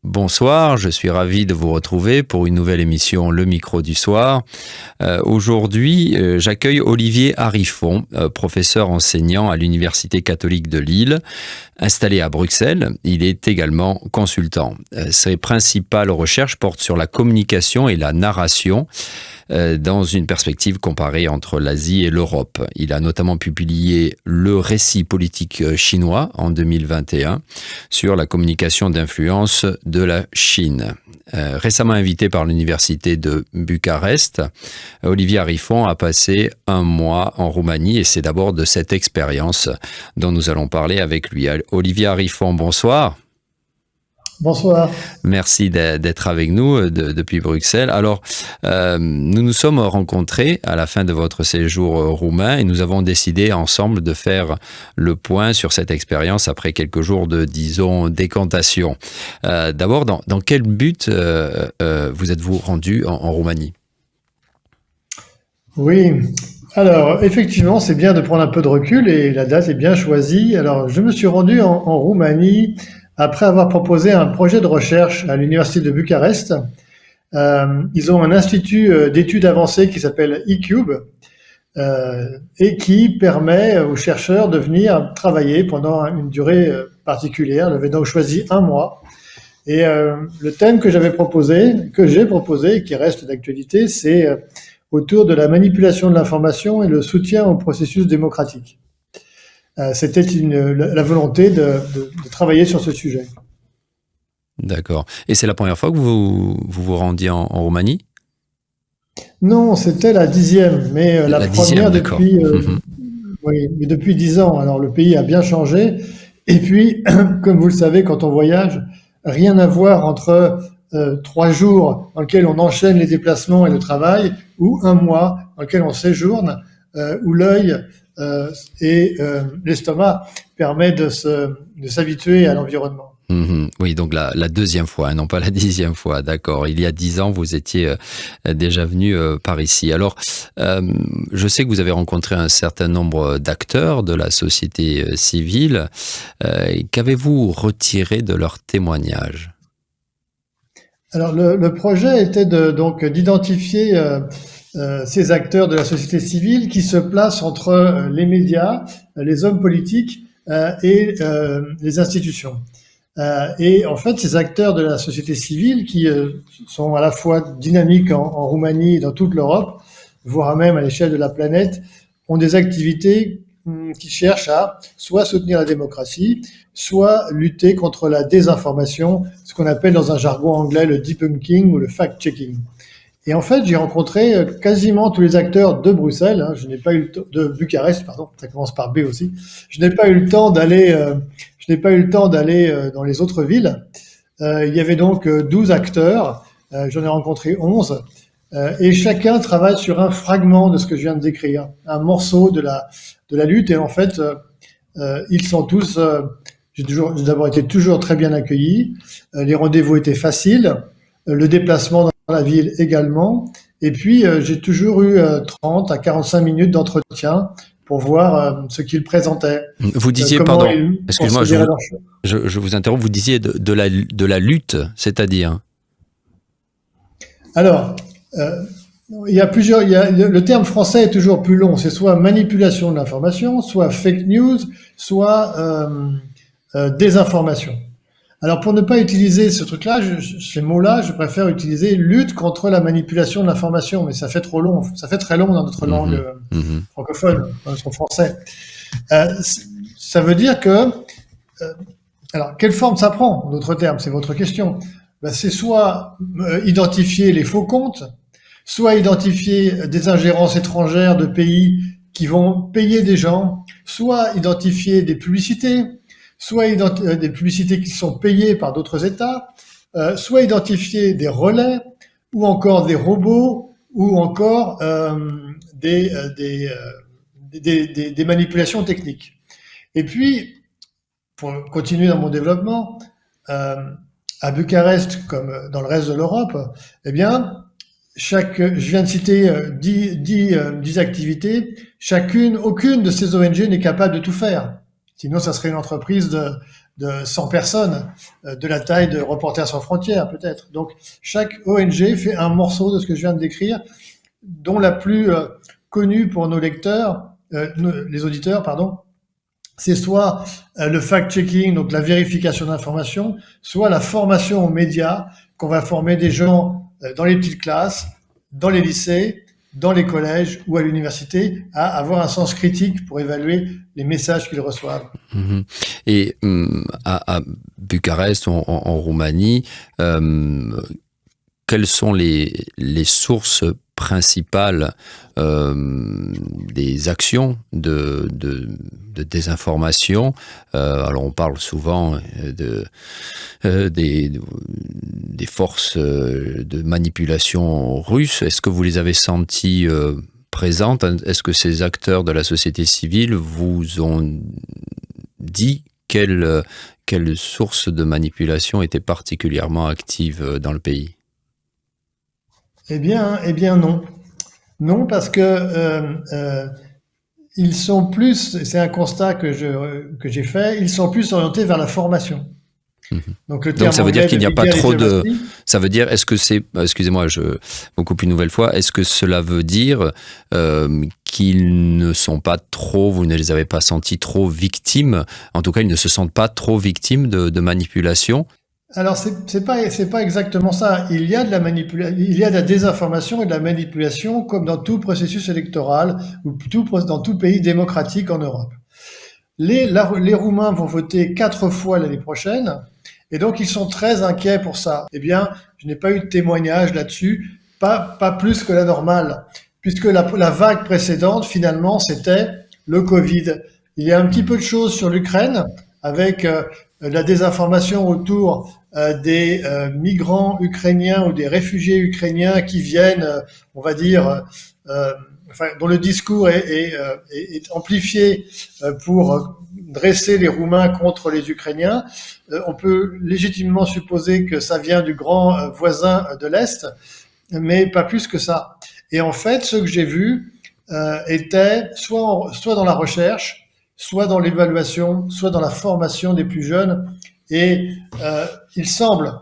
Bonsoir, je suis ravi de vous retrouver pour une nouvelle émission Le Micro du Soir. Aujourd'hui, j'accueille Olivier Harifon, professeur enseignant à l'Université catholique de Lille. Installé à Bruxelles, il est également consultant. Ses principales recherches portent sur la communication et la narration dans une perspective comparée entre l'Asie et l'Europe. Il a notamment publié Le récit politique chinois en 2021 sur la communication d'influence de la Chine. Récemment invité par l'Université de Bucarest, Olivier Harifon a passé un mois en Roumanie et c'est d'abord de cette expérience dont nous allons parler avec lui. Olivier Harifon, bonsoir. Bonsoir. Merci d'être avec nous depuis Bruxelles. Alors, nous nous sommes rencontrés à la fin de votre séjour roumain et nous avons décidé ensemble de faire le point sur cette expérience après quelques jours de, disons, décantation. D'abord, dans quel but vous êtes-vous rendu en Roumanie ? Oui, alors effectivement, c'est bien de prendre un peu de recul et la date est bien choisie. Alors, je me suis rendu en Roumanie après avoir proposé un projet de recherche à l'Université de Bucarest. Ils ont un institut d'études avancées qui s'appelle eCube et qui permet aux chercheurs de venir travailler pendant une durée particulière. J'avais donc choisi un mois. Et le thème que j'ai proposé, et qui reste d'actualité, c'est autour de la manipulation de l'information et le soutien au processus démocratique. C'était la volonté de travailler sur ce sujet. D'accord. Et c'est la première fois que vous rendiez en Roumanie ? Non, c'était la 10e, mais la première depuis, Mm-hmm. oui, mais depuis 10 ans. Alors le pays a bien changé. Et puis, comme vous le savez, quand on voyage, rien à voir entre 3 jours dans lesquels on enchaîne les déplacements et le travail, ou un mois dans lequel on séjourne, où l'œil et l'estomac permettent de s'habituer à l'environnement. Oui, donc la deuxième fois, non pas la 10e fois, d'accord. Il y a 10 ans, vous étiez déjà venu par ici. Alors, je sais que vous avez rencontré un certain nombre d'acteurs de la société civile. Qu'avez-vous retiré de leurs témoignages ? Alors, le projet était donc d'identifier ces acteurs de la société civile qui se placent entre les médias, les hommes politiques et les institutions. Et en fait, ces acteurs de la société civile qui sont à la fois dynamiques en Roumanie et dans toute l'Europe, voire même à l'échelle de la planète, ont des activités qui cherchent à soit soutenir la démocratie, soit lutter contre la désinformation, ce qu'on appelle dans un jargon anglais le debunking ou le fact-checking. Et en fait, j'ai rencontré quasiment tous les acteurs de Bruxelles. Je n'ai pas eu de Bucarest, pardon, ça commence par B aussi. Je n'ai pas eu le temps d'aller dans les autres villes. Il y avait donc 12 acteurs. J'en ai rencontré 11. Et chacun travaille sur un fragment de ce que je viens de décrire, un morceau de la lutte. Et en fait, ils sont tous. J'ai d'abord été toujours très bien accueilli. Les rendez-vous étaient faciles. Le déplacement dans la ville également. Et puis, j'ai toujours eu 30 à 45 minutes d'entretien pour voir ce qu'ils présentaient. Vous disiez, pardon, excusez-moi, je vous interromps, vous disiez de la lutte, c'est-à-dire ? Alors, le terme français est toujours plus long. C'est soit manipulation de l'information, soit fake news, soit désinformation. Alors, pour ne pas utiliser ce truc-là, ces mots-là, je préfère utiliser lutte contre la manipulation de l'information, mais ça fait trop long. Ça fait très long dans notre langue francophone, dans notre français. Ça veut dire que, alors, quelle forme ça prend, en d'autres termes, c'est votre question. C'est soit identifier les faux comptes, soit identifier des ingérences étrangères de pays qui vont payer des gens, soit identifier des publicités, soit des publicités qui sont payées par d'autres États, soit identifier des relais, ou encore des robots, ou encore des manipulations techniques. Et puis, pour continuer dans mon développement, à Bucarest, comme dans le reste de l'Europe, eh bien, je viens de citer 10 activités, aucune de ces ONG n'est capable de tout faire. Sinon, ça serait une entreprise de 100 personnes, de la taille de Reporters sans frontières, peut-être. Donc, chaque ONG fait un morceau de ce que je viens de décrire, dont la plus connue pour nos lecteurs, les auditeurs, pardon, c'est soit le fact-checking, donc la vérification d'informations, soit la formation aux médias, qu'on va former des gens dans les petites classes, dans les lycées, dans les collèges ou à l'université, à avoir un sens critique pour évaluer les messages qu'ils reçoivent. Et à Bucarest, en Roumanie, quelles sont les sources principales des actions de désinformation? Alors on parle souvent des forces de manipulation russes. Est-ce que vous les avez senties présentes? Est-ce que ces acteurs de la société civile vous ont dit quelle source de manipulation était particulièrement active dans le pays? Eh bien non. Non, parce que ils sont plus, c'est un constat que j'ai fait, ils sont plus orientés vers la formation. Donc le terme Donc ça veut dire qu'il n'y a pas trop de... literacy, Ça veut dire, est-ce que c'est... Excusez-moi, je vous coupe une nouvelle fois. Est-ce que cela veut dire qu'ils ne sont pas trop... Vous ne les avez pas sentis trop victimes? En tout cas, ils ne se sentent pas trop victimes de manipulation? alors c'est pas exactement ça. Il y a de la désinformation et de la manipulation comme dans tout processus électoral ou dans tout pays démocratique en Europe. Les Roumains vont voter 4 fois l'année prochaine et donc ils sont très inquiets pour ça. Eh bien, je n'ai pas eu de témoignage là-dessus, pas plus que la normale, puisque la vague précédente finalement c'était le Covid. Il y a un petit peu de choses sur l'Ukraine avec la désinformation autour des migrants ukrainiens ou des réfugiés ukrainiens qui viennent, on va dire, dont le discours est amplifié pour dresser les Roumains contre les Ukrainiens. On peut légitimement supposer que ça vient du grand voisin de l'Est, mais pas plus que ça. Et en fait, ce que j'ai vu était soit dans la recherche, soit dans l'évaluation, soit dans la formation des plus jeunes. Et il semble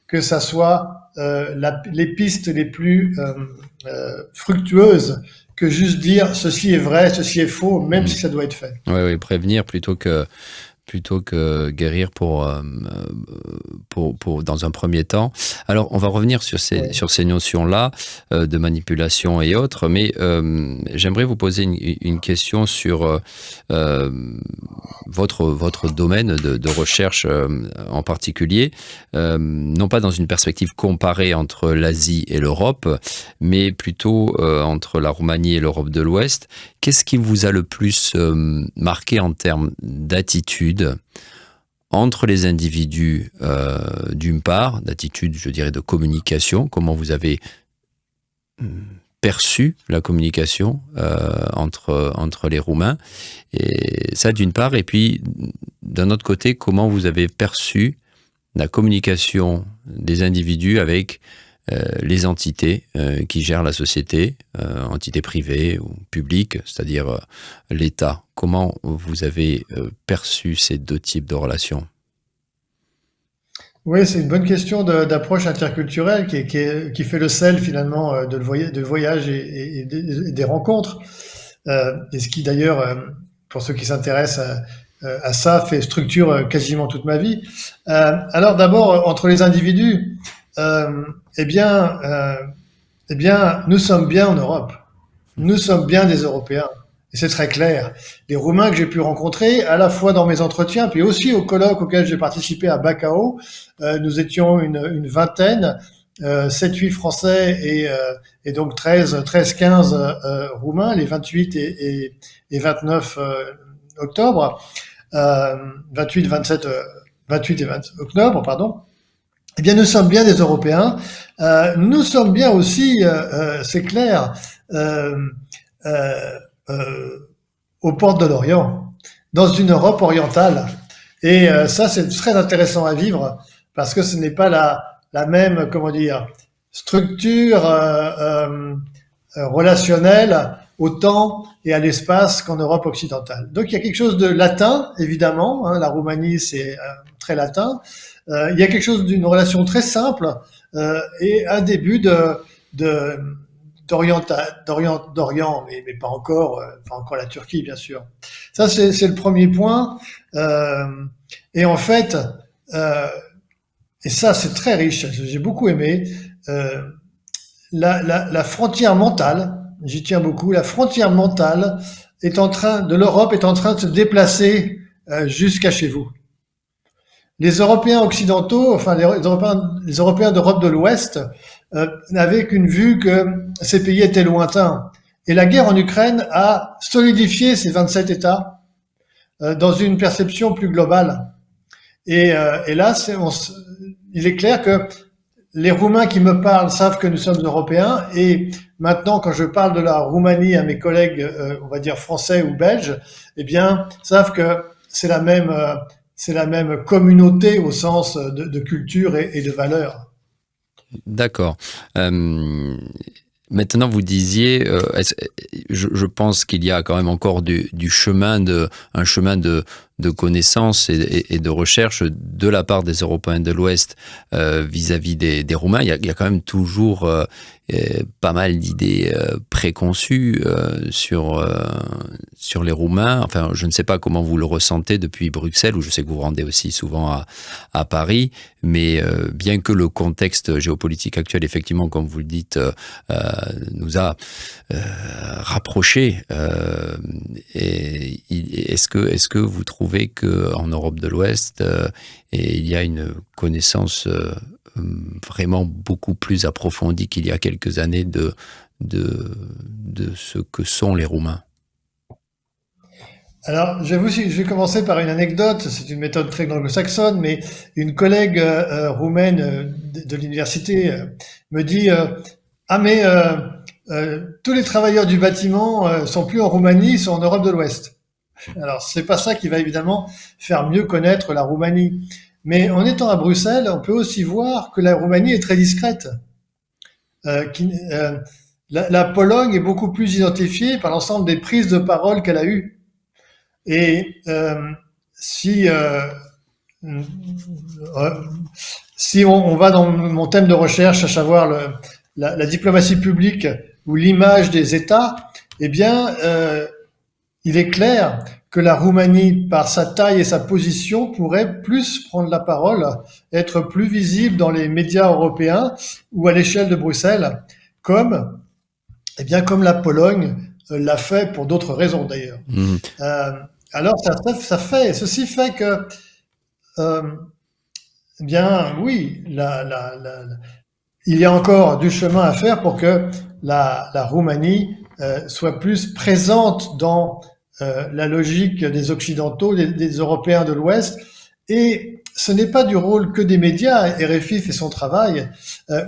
que ça soit les pistes les plus fructueuses que juste dire ceci est vrai, ceci est faux, même si ça doit être fait. Oui, prévenir plutôt que guérir dans un premier temps. Alors, on va revenir sur ces notions-là de manipulation et autres, mais j'aimerais vous poser une question sur votre domaine de recherche en particulier, non pas dans une perspective comparée entre l'Asie et l'Europe, mais plutôt entre la Roumanie et l'Europe de l'Ouest. Qu'est-ce qui vous a le plus marqué en termes d'attitude entre les individus, d'une part, d'attitude, je dirais, de communication, comment vous avez perçu la communication entre les Roumains, et ça d'une part, et puis d'un autre côté, comment vous avez perçu la communication des individus avec les entités qui gèrent la société, entités privées ou publiques, c'est-à-dire l'État. Comment vous avez perçu ces deux types de relations? Oui, c'est une bonne question d'approche interculturelle qui fait le sel finalement de voyage et des rencontres. Et ce qui d'ailleurs, pour ceux qui s'intéressent à ça, structure quasiment toute ma vie. Alors d'abord, entre les individus, eh bien, nous sommes bien en Europe. Nous sommes bien des Européens. Et c'est très clair. Les Roumains que j'ai pu rencontrer, à la fois dans mes entretiens, puis aussi au colloque auquel j'ai participé à Bacău, nous étions une vingtaine, 7-8 Français et donc 13-15 Roumains, les 28 et 29 octobre, 28 et 20 octobre, pardon. Eh bien, nous sommes bien des Européens. Nous sommes bien aussi, c'est clair, aux portes de l'Orient, dans une Europe orientale. Et ça, c'est très intéressant à vivre parce que ce n'est pas la même, comment dire, structure relationnelle au temps et à l'espace qu'en Europe occidentale. Donc il y a quelque chose de latin, évidemment, hein, la Roumanie c'est très latin, il y a quelque chose d'une relation très simple et un début d'Orient, mais pas encore la Turquie, bien sûr. Ça, c'est le premier point. Et en fait, et ça, c'est très riche, j'ai beaucoup aimé, la frontière mentale, j'y tiens beaucoup, la frontière mentale de l'Europe est en train de se déplacer jusqu'à chez vous. Les Européens occidentaux, enfin les Européens d'Europe de l'Ouest, n'avaient qu'une vue que ces pays étaient lointains. Et la guerre en Ukraine a solidifié ces 27 États dans une perception plus globale. Et là, il est clair que les Roumains qui me parlent savent que nous sommes Européens. Et maintenant, quand je parle de la Roumanie à mes collègues, on va dire français ou belges, eh bien, savent que c'est la même communauté au sens de culture et de valeurs. D'accord. Maintenant, vous disiez, je pense qu'il y a quand même encore un chemin de connaissance et de recherche de la part des Européens de l'Ouest vis-à-vis des Roumains. Il y a quand même toujours pas mal d'idées préconçues sur les Roumains. Enfin, je ne sais pas comment vous le ressentez depuis Bruxelles, où je sais que vous vous rendez aussi souvent à Paris, mais bien que le contexte géopolitique actuel, effectivement, comme vous le dites, nous a rapprochés, est-ce que vous trouvez qu'en Europe de l'Ouest, il y a une connaissance vraiment beaucoup plus approfondie qu'il y a quelques années de ce que sont les Roumains? Alors, je vais commencer par une anecdote. C'est une méthode très anglo-saxonne, mais une collègue roumaine de l'université me dit ah mais tous les travailleurs du bâtiment sont plus en Roumanie, ils sont en Europe de l'Ouest. Alors, c'est pas ça qui va évidemment faire mieux connaître la Roumanie. Mais en étant à Bruxelles, on peut aussi voir que la Roumanie est très discrète. La Pologne est beaucoup plus identifiée par l'ensemble des prises de parole qu'elle a eues. Et si on va dans mon thème de recherche, à savoir la diplomatie publique ou l'image des États, eh bien, il est clair que la Roumanie, par sa taille et sa position, pourrait plus prendre la parole, être plus visible dans les médias européens ou à l'échelle de Bruxelles, comme la Pologne l'a fait pour d'autres raisons d'ailleurs. Mmh. Alors, ceci fait que, oui, il y a encore du chemin à faire pour que la Roumanie soit plus présente dans la logique des Occidentaux, des Européens de l'Ouest. Et ce n'est pas du rôle que des médias, RFI fait son travail,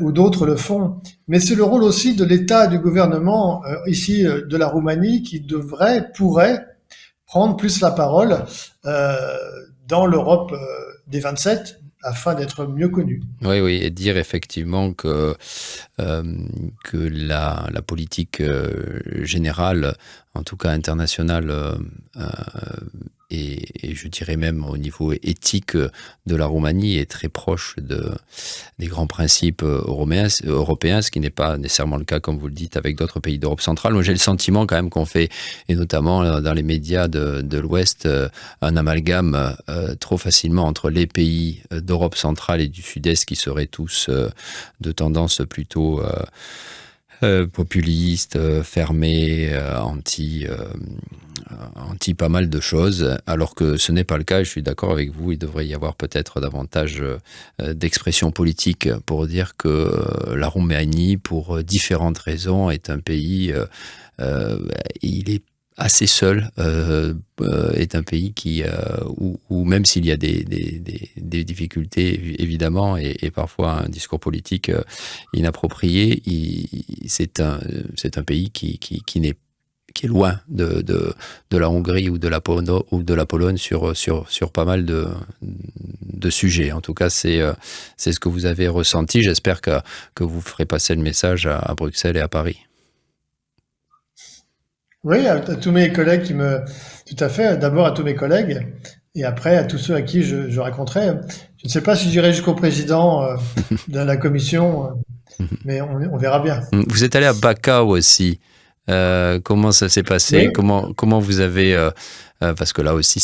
ou d'autres le font, mais c'est le rôle aussi de l'État et du gouvernement, ici, de la Roumanie, qui pourrait prendre plus la parole dans l'Europe des 27 afin d'être mieux connu. Oui, et dire effectivement que la politique générale, en tout cas internationale, et je dirais même au niveau éthique de la Roumanie est très proche des grands principes européens, ce qui n'est pas nécessairement le cas, comme vous le dites, avec d'autres pays d'Europe centrale. Moi, j'ai le sentiment quand même qu'on fait, et notamment dans les médias de l'Ouest, un amalgame trop facilement entre les pays d'Europe centrale et du Sud-Est qui seraient tous de tendance plutôt populiste, fermé, anti pas mal de choses, alors que ce n'est pas le cas. Je suis d'accord avec vous, il devrait y avoir peut-être davantage d'expression politique pour dire que la Roumanie, pour différentes raisons, est un pays, il est assez seul, est un pays où même s'il y a des difficultés évidemment et parfois un discours politique inapproprié, c'est un pays qui est loin de la Hongrie ou de la Pologne sur pas mal de sujets. En tout cas, c'est ce que vous avez ressenti. J'espère que vous ferez passer le message à Bruxelles et à Paris. Oui, à tous mes collègues tout à fait, d'abord à tous mes collègues, et après à tous ceux à qui je raconterai. Je ne sais pas si j'irai jusqu'au président de la commission, mais on verra bien. Vous êtes allé à Bacău aussi. Comment ça s'est passé? Oui. Comment vous avez parce que là aussi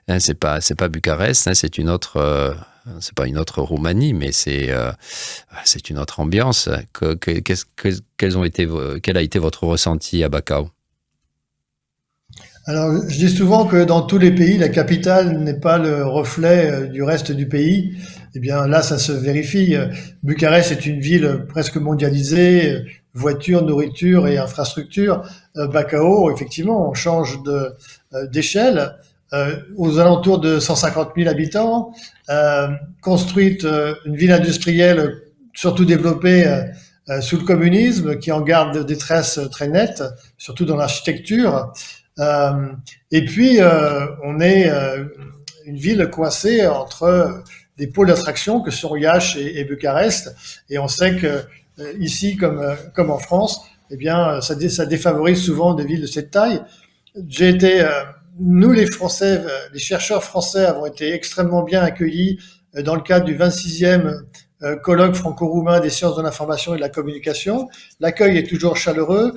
hein, c'est pas Bucarest, hein, c'est une autre c'est pas une autre Roumanie, mais c'est une autre ambiance. Quel a été votre ressenti à Bacău? Alors, je dis souvent que dans tous les pays, la capitale n'est pas le reflet du reste du pays. Eh bien, là, ça se vérifie. Bucarest est une ville presque mondialisée, voiture, nourriture et infrastructure. Bacău, effectivement, on change d'échelle. Aux alentours de 150 000 habitants, construite une ville industrielle surtout développée sous le communisme, qui en garde des traces très nettes, surtout dans l'architecture. Euh, et puis, on est une ville coincée entre des pôles d'attraction que sont Iași et Bucarest. Et on sait que ici, comme en France, eh bien, ça défavorise souvent des villes de cette taille. J'ai été, nous les Français, les chercheurs français avons été extrêmement bien accueillis dans le cadre du 26e colloque franco-roumain des sciences de l'information et de la communication. L'accueil est toujours chaleureux.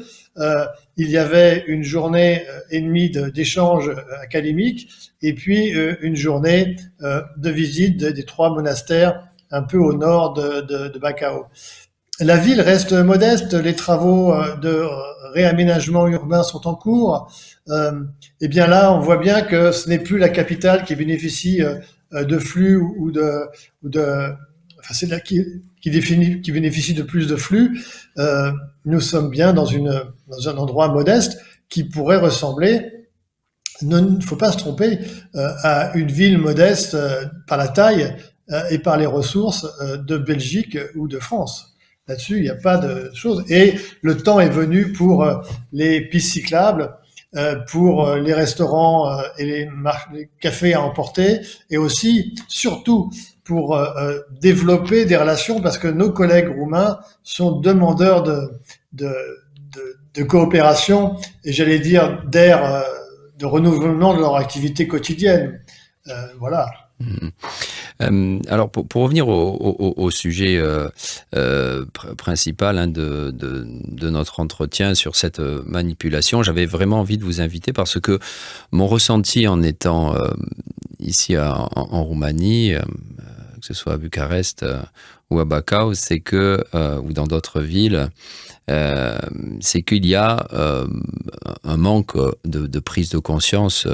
Il y avait une journée et demie d'échanges académiques et puis une journée de visite des trois monastères un peu au nord de Bacău. La ville reste modeste, les travaux de réaménagement urbain sont en cours. Et bien là, on voit bien que ce n'est plus la capitale qui bénéficie de flux enfin c'est là qui bénéficie de plus de flux. Nous sommes bien dans un endroit modeste qui pourrait ressembler, il ne faut pas se tromper, à une ville modeste par la taille et par les ressources de Belgique ou de France. Là-dessus, il n'y a pas de chose. Et le temps est venu pour les pistes cyclables, pour les restaurants et les cafés à emporter, et aussi, surtout, pour développer des relations, parce que nos collègues roumains sont demandeurs de, de coopération, et j'allais dire d'air, de renouvellement de leur activité quotidienne. Voilà. Alors pour revenir au sujet principal hein, de notre entretien sur cette manipulation, j'avais vraiment envie de vous inviter parce que mon ressenti en étant ici en Roumanie, que ce soit à Bucarest ou à Bacău, c'est que ou dans d'autres villes, c'est qu'il y a un manque de prise de conscience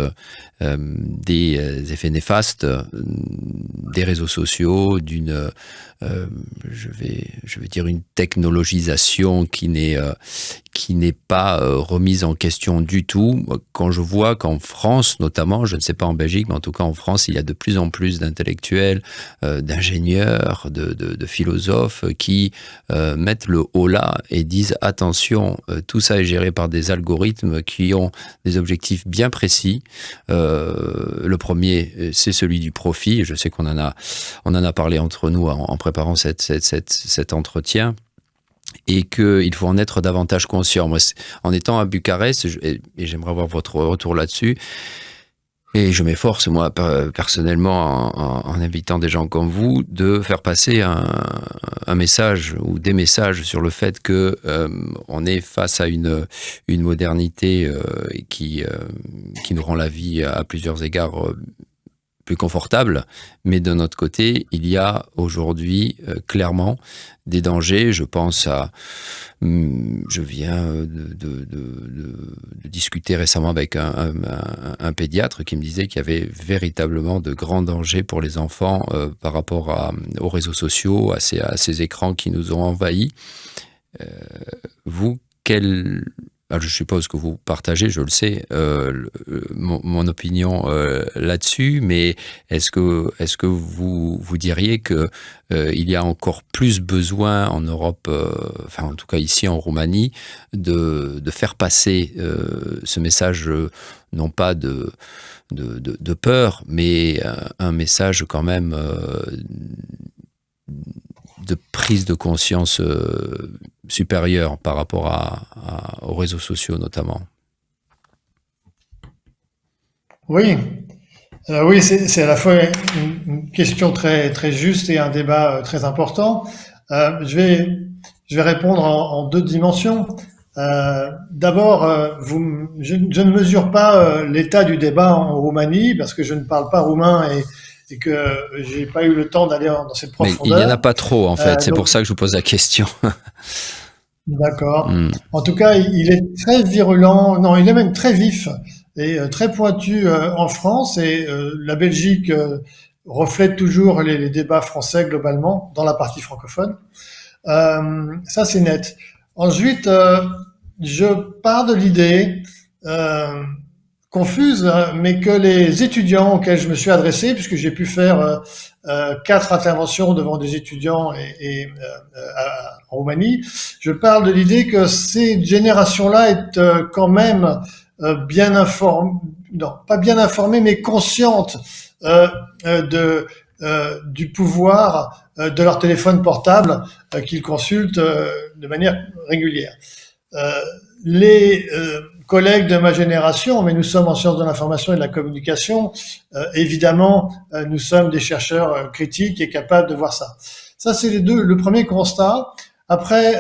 des effets néfastes des réseaux sociaux, je vais dire une technologisation qui n'est pas remise en question du tout. Quand je vois qu'en France, notamment, je ne sais pas en Belgique, mais en tout cas en France, il y a de plus en plus d'intellectuels, d'ingénieurs, de philosophes qui mettent le holà et disent attention, tout ça est géré par des algorithmes qui ont des objectifs bien précis. Le premier, c'est celui du profit. Je sais qu'on en a parlé entre nous en préparant cet entretien. Et qu'il faut en être davantage conscient. Moi, en étant à Bucarest, et j'aimerais avoir votre retour là-dessus, et je m'efforce, moi, personnellement, en invitant des gens comme vous, de faire passer un message ou des messages sur le fait que on est face à une modernité qui nous rend la vie à plusieurs égards plus confortable, mais d'un autre côté, il y a aujourd'hui clairement des dangers. Je pense je viens de discuter récemment avec un pédiatre qui me disait qu'il y avait véritablement de grands dangers pour les enfants par rapport aux réseaux sociaux, à ces écrans qui nous ont envahis. Vous, alors je suppose que vous partagez, je le sais, mon opinion là-dessus, mais est-ce que vous diriez que il y a encore plus besoin en Europe, enfin en tout cas ici en Roumanie, de faire passer ce message, non pas de peur, mais un message quand même de prise de conscience supérieure par rapport aux réseaux sociaux notamment. Oui, oui, c'est à la fois une question très juste et un débat très important. Je vais répondre en deux dimensions. D'abord, je ne mesure pas l'état du débat en Roumanie parce que je ne parle pas roumain et que j'ai pas eu le temps d'aller dans cette Mais il n'y en a profondeur. pas trop, en fait. C'est Donc, pour ça que je vous pose la question. d'accord. Hmm. En tout cas, il est très virulent. Non, il est même très vif et très pointu en France. Et la Belgique reflète toujours les débats français globalement dans la partie francophone. Ça, c'est net. Ensuite, je pars de l'idée euh, confuse, hein, mais que les étudiants auxquels je me suis adressé, puisque j'ai pu faire 4 interventions devant des étudiants en Roumanie, je parle de l'idée que cette génération-là est quand même bien informée, non, pas bien informée, mais consciente euh, du pouvoir de leur téléphone portable qu'ils consultent de manière régulière. Euh, les collègues de ma génération, mais nous sommes en sciences de l'information et de la communication, évidemment, nous sommes des chercheurs critiques et capables de voir ça. Ça, c'est le premier constat. Après,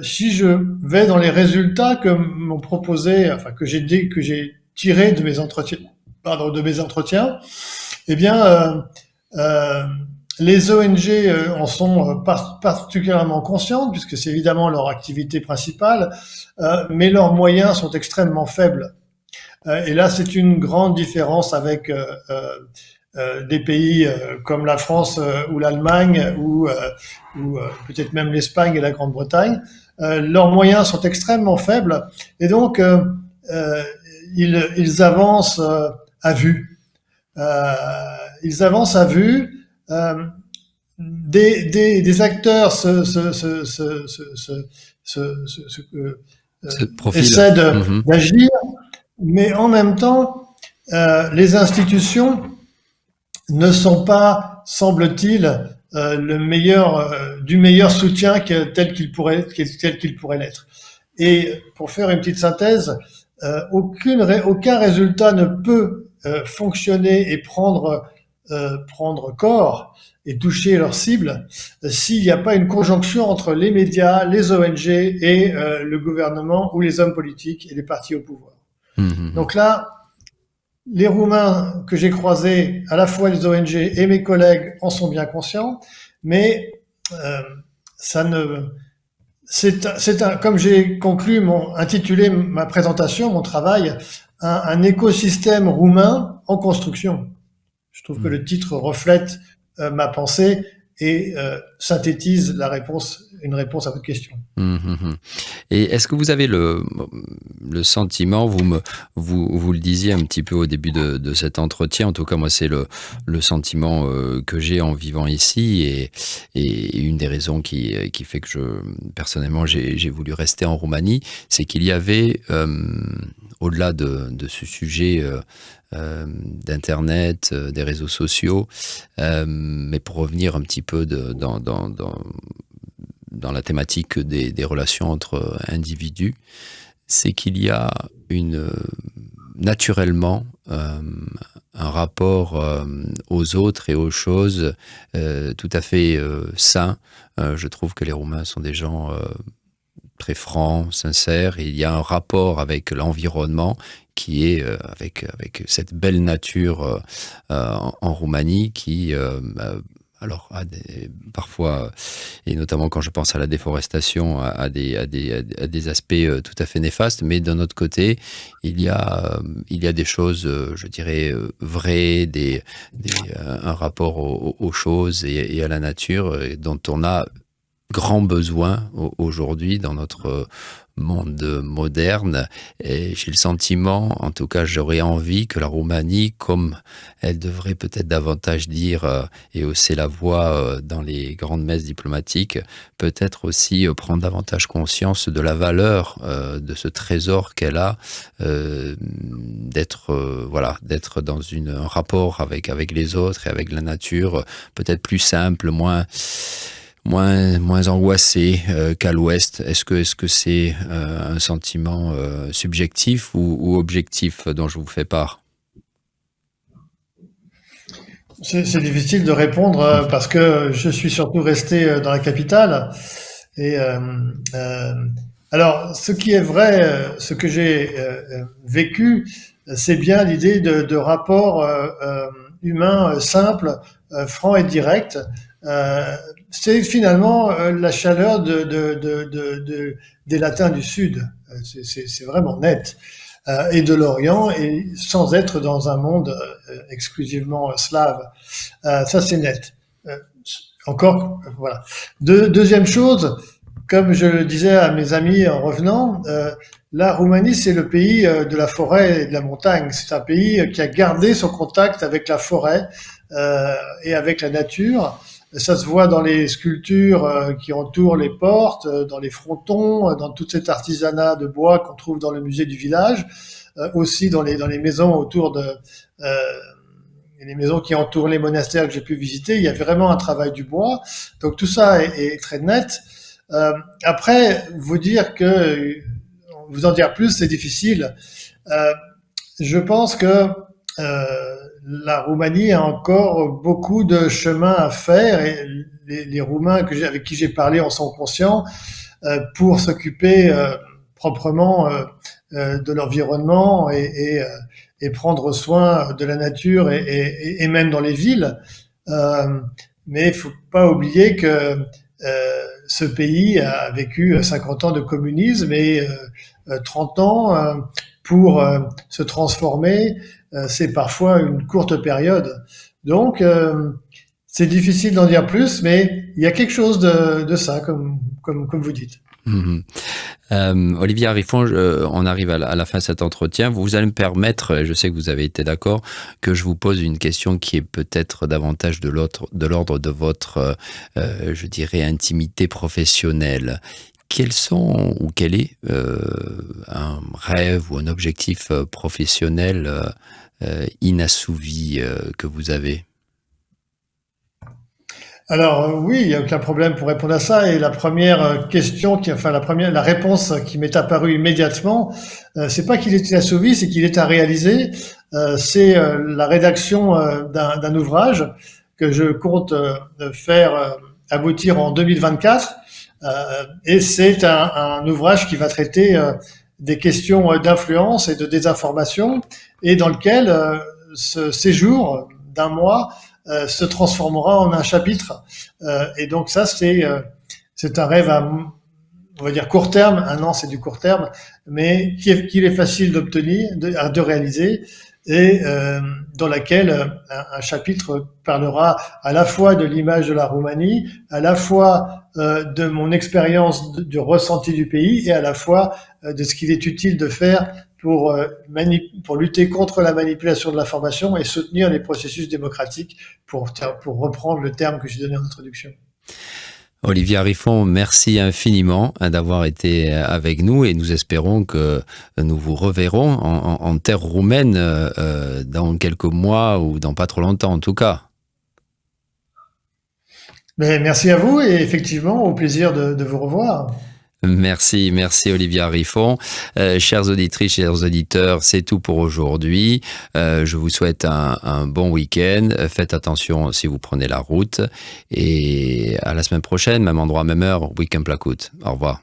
si je vais dans les résultats que m'ont proposé, enfin que j'ai tiré de mes entretiens, eh bien, euh, les ONG en sont particulièrement conscientes, puisque c'est évidemment leur activité principale, mais leurs moyens sont extrêmement faibles. Et là, c'est une grande différence avec des pays comme la France ou l'Allemagne ou peut-être même l'Espagne et la Grande-Bretagne. Leurs moyens sont extrêmement faibles et donc euh, ils avancent à vue. Ils avancent à vue. Des acteurs Ce profil. essaient Mhm. d'agir, mais en même temps, les institutions ne sont pas, semble-t-il, du meilleur soutien tel qu'il pourrait l'être. Et pour faire une petite synthèse, aucun résultat ne peut fonctionner et prendre corps et toucher leur cible s'il n'y a pas une conjonction entre les médias, les ONG et le gouvernement ou les hommes politiques et les partis au pouvoir. Mhm. Donc là, les Roumains que j'ai croisés, à la fois les ONG et mes collègues, en sont bien conscients, mais euh, ça ne, comme j'ai intitulé ma présentation, mon travail, un écosystème roumain en construction. Je trouve que le titre reflète ma pensée et synthétise une réponse à votre question. Mhm. Et est-ce que vous avez le sentiment, vous le disiez un petit peu au début de cet entretien, en tout cas moi c'est le sentiment que j'ai en vivant ici et une des raisons qui fait que personnellement j'ai voulu rester en Roumanie, c'est qu'il y avait, au-delà de ce sujet d'Internet, des réseaux sociaux, mais pour revenir un petit peu dans la thématique des relations entre individus, c'est qu'il y a naturellement un rapport aux autres et aux choses tout à fait sain. Je trouve que les Roumains sont des gens très francs, sincères, et il y a un rapport avec l'environnement qui est avec cette belle nature en Roumanie qui alors, parfois, et notamment quand je pense à la déforestation, à des aspects tout à fait néfastes, mais d'un autre côté, il y a des choses, je dirais, vraies, un rapport aux choses et à la nature dont on a grand besoin aujourd'hui dans notre monde moderne. Et j'ai le sentiment, en tout cas j'aurais envie que la Roumanie, comme elle devrait peut-être davantage dire et hausser la voix dans les grandes messes diplomatiques, peut-être aussi prendre davantage conscience de la valeur de ce trésor qu'elle a, d'être dans un rapport avec les autres et avec la nature, peut-être plus simple, moins angoissé qu'à l'ouest. Est-ce que c'est un sentiment subjectif ou objectif dont je vous fais part? C'est difficile de répondre parce que je suis surtout resté dans la capitale. Et alors, ce qui est vrai, ce que j'ai vécu, c'est bien l'idée de rapport humain simple, franc et direct. C'est finalement la chaleur des latins du Sud. C'est vraiment net. Et de l'Orient, et sans être dans un monde exclusivement slave. Ça, c'est net. Encore, voilà. Deuxième chose, comme je le disais à mes amis en revenant, la Roumanie, c'est le pays de la forêt et de la montagne. C'est un pays qui a gardé son contact avec la forêt et avec la nature. Ça se voit dans les sculptures qui entourent les portes, dans les frontons, dans tout cet artisanat de bois qu'on trouve dans le musée du village, aussi dans les maisons autour de les maisons qui entourent les monastères que j'ai pu visiter. Il y a vraiment un travail du bois. Donc tout ça est très net. Après, vous en dire plus, c'est difficile. Je pense que la Roumanie a encore beaucoup de chemin à faire et les Roumains avec qui j'ai parlé en sont conscients pour s'occuper proprement de l'environnement et prendre soin de la nature et même dans les villes. Mais il faut pas oublier que ce pays a vécu 50 ans de communisme et 30 ans pour se transformer. C'est parfois une courte période. Donc, c'est difficile d'en dire plus, mais il y a quelque chose de ça, comme vous dites. Olivier Harifon, on arrive à la fin de cet entretien. Vous allez me permettre, je sais que vous avez été d'accord, que je vous pose une question qui est peut-être davantage de l'ordre de votre, je dirais, intimité professionnelle. Quel est un rêve ou un objectif professionnel inassouvi que vous avez ? Alors oui, il n'y a aucun problème pour répondre à ça. Et la première question, la réponse qui m'est apparue immédiatement, c'est pas qu'il est inassouvi, c'est qu'il est à réaliser. C'est la rédaction d'un ouvrage que je compte faire aboutir en 2024. Et c'est un ouvrage qui va traiter des questions d'influence et de désinformation, et dans lequel ce séjour d'un mois se transformera en un chapitre. Et donc ça, c'est un rêve on va dire court terme. Un an, c'est du court terme, mais qu'il est facile d'obtenir, de réaliser, et dans laquelle un chapitre parlera à la fois de l'image de la Roumanie, à la fois de mon expérience du ressenti du pays, et à la fois de ce qu'il est utile de faire pour lutter contre la manipulation de l'information et soutenir les processus démocratiques, pour reprendre le terme que j'ai donné en introduction. Olivier Harifon, merci infiniment d'avoir été avec nous, et nous espérons que nous vous reverrons en terre roumaine dans quelques mois, ou dans pas trop longtemps en tout cas. Mais merci à vous, et effectivement au plaisir de vous revoir. Merci Olivier Harifon. Chères auditrices, chers auditeurs, c'est tout pour aujourd'hui. Je vous souhaite un bon week-end. Faites attention si vous prenez la route. Et à la semaine prochaine, même endroit, même heure, Week-end Placoute. Au revoir.